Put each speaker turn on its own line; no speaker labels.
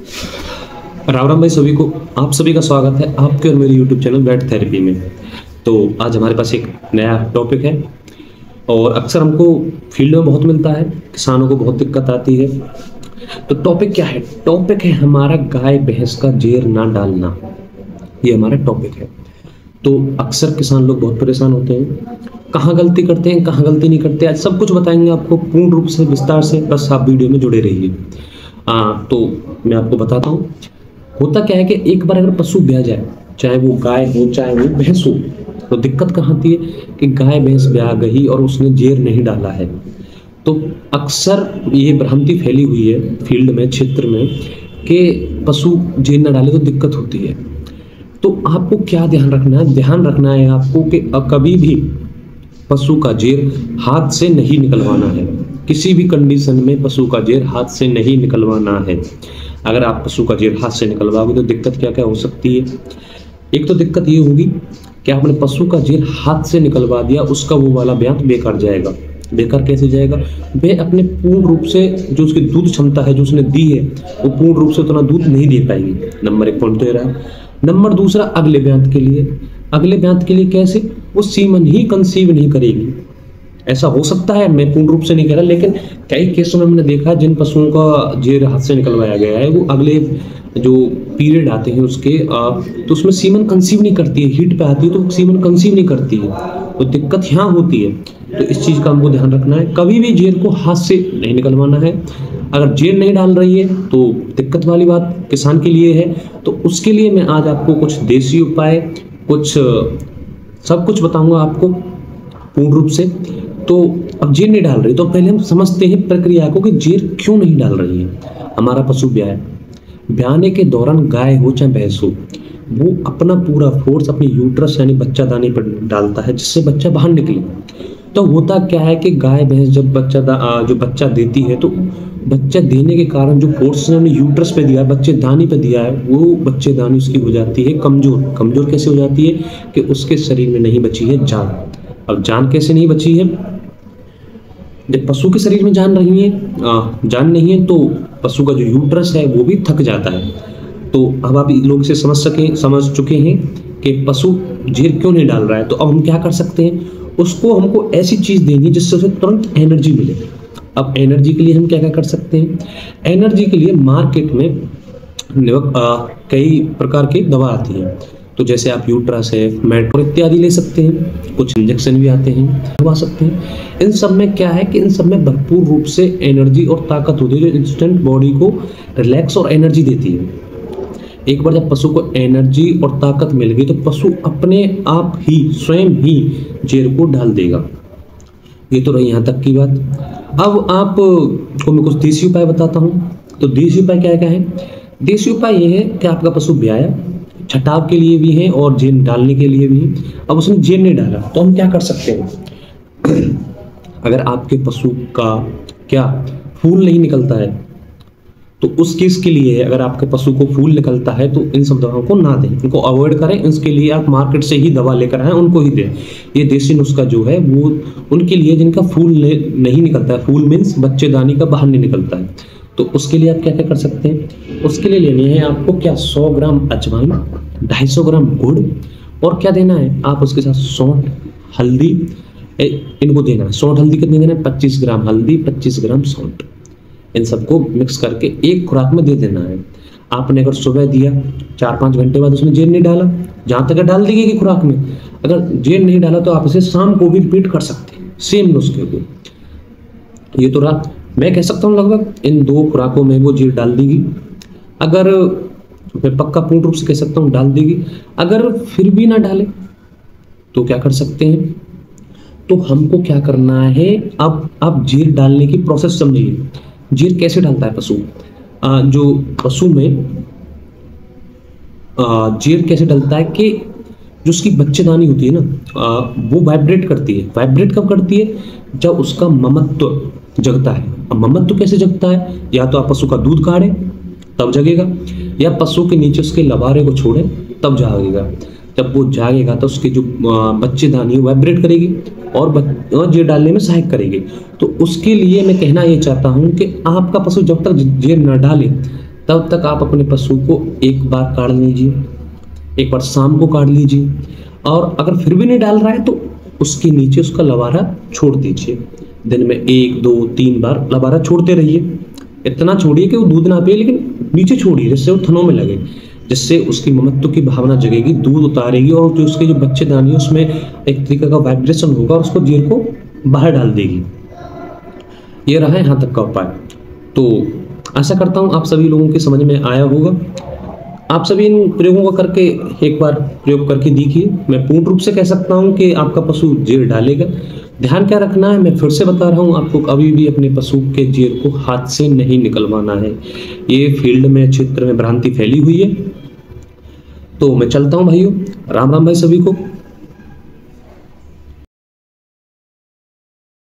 राम राम भाई सभी को। आप सभी का स्वागत है आपके और मेरे यूट्यूब चैनल वेट थेरेपी में। तो आज हमारे पास एक नया टॉपिक है और अक्सर हमको फील्ड में बहुत मिलता है, किसानों को बहुत दिक्कत आती है। तो टॉपिक क्या है? टॉपिक है हमारा गाय भैंस का जेर ना डालना। ये हमारा टॉपिक है। तो अक्सर किसान लोग बहुत परेशान होते हैं, कहाँ गलती करते हैं कहाँ गलती नहीं करते, आज सब कुछ बताएंगे आपको पूर्ण रूप से विस्तार से। बस आप वीडियो में जुड़े रहिए। तो मैं आपको बताता हूँ होता क्या है कि एक बार अगर पशु ब्याह जाए, चाहे वो गाय हो चाहे वो भैंस हो, तो दिक्कत कहाँ आती है कि गाय भैंस ब्याह गई और उसने जेर नहीं डाला है। तो अक्सर ये भ्रांति फैली हुई है फील्ड में, क्षेत्र में, कि पशु जेर न डाले तो दिक्कत होती है। तो आपको क्या ध्यान रखना है? ध्यान रखना है आपको कि कभी भी पशु का जेर हाथ से नहीं निकलवाना है। किसी भी कंडीशन में पशु का जेर हाथ से नहीं निकलवाना है। अगर आप पशु का जेर हाथ से निकलवाओगे तो दिक्कत क्या क्या हो सकती है? एक तो दिक्कत ये होगी कि आपने पशु का जेर हाथ से निकलवा दिया, उसका वो वाला ब्याह बेकार जाएगा। बेकार कैसे जाएगा? वह अपने पूर्ण रूप से जो उसकी दूध क्षमता है जो उसने दी है वो पूर्ण रूप से उतना दूध नहीं दे पाएगी। नंबर एक पॉइंट तो ये रहा। नंबर दूसरा, अगले ब्याह के लिए कैसे? वो सीमन ही कंसीव नहीं करेगी। ऐसा हो सकता है, मैं पूर्ण रूप से नहीं कह रहा, लेकिन कई केसों में हमने देखा जिन पशुओं का जेर हाथ से निकलवाया गया है वो अगले जो पीरियड आते हैं उसके तो उसमें सीमन कंसीव नहीं करती है। हीट पे आती है तो सीमन कंसीव नहीं करती है। तो दिक्कत यहाँ होती है। तो इस चीज़ का हमको ध्यान रखना है, कभी भी जेर को हाथ से नहीं निकलवाना है। अगर जेर नहीं डाल रही है तो दिक्कत वाली बात किसान के लिए है। तो उसके लिए मैं आज आपको कुछ देसी उपाय, कुछ सब कुछ बताऊंगा आपको पूर्ण रूप से। तो अब जेर नहीं डाल रही तो पहले हम समझते हैं प्रक्रिया को कि जेर क्यों नहीं डाल रही है। हमारा पशु ब्याने के दौरान गाय हो चाहे भैंस हो, वो अपना पूरा फोर्स अपनी यूट्रस यानी बच्चादानी पर डालता है जिससे बच्चा बाहर निकले। तो होता क्या है कि गाय भैंस जब जो बच्चा देती है तो बच्चा देने के कारण जो फोर्स ने यूट्रस पे दिया है, बच्चेदानी पे दिया है, वो बच्चेदानी उसकी हो जाती है कमजोर। कमजोर कैसे हो जाती है कि उसके शरीर में नहीं बची है जान। अब जान कैसे नहीं बची है? जब पशु के शरीर में जान नहीं है तो पशु का जो यूट्रस है वो भी थक जाता है। तो अब आप लोग इसे समझ चुके हैं कि पशु जेर क्यों नहीं डाल रहा है। तो अब हम क्या कर सकते हैं? उसको हमको ऐसी चीज देनी जिससे उसे तुरंत एनर्जी मिले। अब एनर्जी के लिए हम क्या क्या कर सकते हैं? एनर्जी के लिए मार्केट में कई प्रकार की दवा आती है। तो जैसे आप यूट्रस है, मेट्रो इत्यादि ले सकते हैं। कुछ इंजेक्शन भी आते हैं, लगवा सकते हैं। इन सब में क्या है कि इन सब में भरपूर रूप से एनर्जी और ताकत होती है जो इंस्टेंट बॉडी को रिलैक्स और एनर्जी देती है। एक बार जब पशु को एनर्जी और ताकत मिल गई तो पशु अपने आप ही स्वयं ही जेर को डाल देगा। ये तो रही यहाँ तक की बात। अब आप को मैं कुछ देसी उपाय बताता हूँ। तो देसी उपाय क्या क्या है? देसी उपाय ये है कि आपका पशु ब्याया, छटाव के लिए भी है और जेर डालने के लिए भी है। अब उसने जेर नहीं डाला तो हम क्या कर सकते हैं? अगर आपके पशु का क्या फूल नहीं निकलता है तो उस केस के लिए, अगर आपके पशु को फूल निकलता है तो इन सब दवाओं को ना दें, इनको अवॉइड करें। इसके लिए आप मार्केट से ही दवा लेकर आएं, उनको ही दें। ये देसी नुस्खा जो है वो उनके लिए जिनका फूल नहीं निकलता है। फूल मीन्स बच्चेदानी का बाहर नहीं निकलता है। तो उसके लिए आप क्या क्या कर सकते हैं? उसके लिए लेनी है आपको क्या 100 ग्राम अजवाइन, 250 ग्राम गुड़, और क्या देना है आप उसके साथ सौंठ, हल्दी, इनको देना है। सौंठ हल्दी कितनी देना है? 25 ग्राम हल्दी, 25 ग्राम सौंठ, इन सबको मिक्स करके एक खुराक में दे देना है। आपने अगर सुबह दिया, 4-5 घंटे बाद उसमें जेर नहीं डाला, जहाँ तक डाल देंगे कि खुराक में, अगर जेर नहीं डाला तो आप इसे शाम को भी रिपीट कर सकते हैं सेम नुस्खे को। ये तो रात मैं कह सकता हूँ लगभग इन 2 खुराकों में वो जेर डाल देगी। अगर मैं पक्का पूर्ण रूप से कह सकता हूँ डाल देगी। अगर फिर भी ना डाले तो क्या कर सकते हैं? तो हमको क्या करना है, अब आप जेर डालने की प्रोसेस समझिए। जेर कैसे डालता है पशु? जो पशु में जेर कैसे डालता है कि जो उसकी बच्चेदानी होती है ना, वो वाइब्रेट करती है। वाइब्रेट कब करती है? जब उसका ममत्व जगता है। अब ममत्व कैसे जगता है? या तो आप पशु का दूध काढ़े तब जगेगा, या पशु के नीचे उसके लबारे को छोड़े तब जागेगा। जब वो जागेगा तो उसकी जो बच्चेदानी वाइब्रेट करेगी और जेर डालने में सहायक करेगी। तो उसके लिए मैं कहना ये चाहता हूँ कि आपका पशु जब तक जेर न डाले तब तक आप अपने पशु को एक बार काढ़ लीजिए, एक बार शाम को काढ़ लीजिए, और अगर फिर भी नहीं डाल रहा है तो उसके नीचे उसका लबारा छोड़ दीजिए। दिन में 1, 2, 3 बार लबारा छोड़ते रहिए। इतना छोड़िए कि वो दूध ना पिए, लेकिन नीचे छोड़िए जिससे वो थनों में लगे, जिससे उसकी ममत्व की भावना जगेगी, दूध उतारेगी, और जो उसके जो बच्चेदानी है उसमें एक तरीके का वाइब्रेशन होगा और उसको जीर को बाहर डाल देगी। ये रहा यहाँ तक का उपाय। तो आशा करता हूँ आप सभी लोगों के समझ में आया होगा। आप सभी इन प्रयोगों को करके एक बार प्रयोग करके देखिए। मैं पूर्ण रूप से कह सकता हूँ कि आपका पशु जेर डालेगा। ध्यान क्या रखना है, मैं फिर से बता रहा हूँ आपको, कभी भी अपने पशु के जेर को हाथ से नहीं निकलवाना है। ये फील्ड में, क्षेत्र में भ्रांति फैली हुई है। तो मैं चलता हूँ भाइयों, राम राम भाई सभी को।